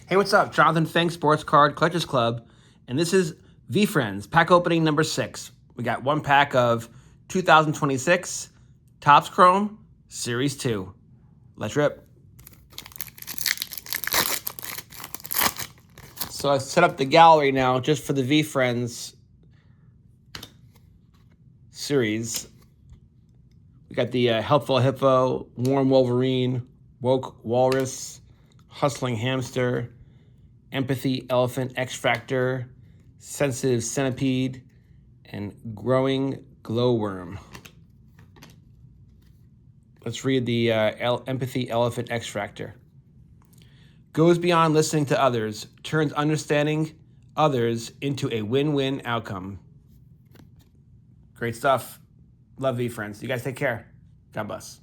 Hey, what's up? Jonathan Fink, Sports Card Collectors Club, and this is Veefriends, pack opening number 6. We got one pack of 2026 Topps Chrome Series 2. Let's rip. So I've set up the gallery now just for the Veefriends series. We got the Helpful Hippo, Warm Wolverine, Woke Walrus, Hustling Hamster, Empathy Elephant X Factor, Sensitive Centipede, and Growing Glowworm. Let's read the Empathy Elephant X Factor. Goes beyond listening to others, turns understanding others into a win-win outcome. Great stuff. Love Veefriends. You guys take care. God bless.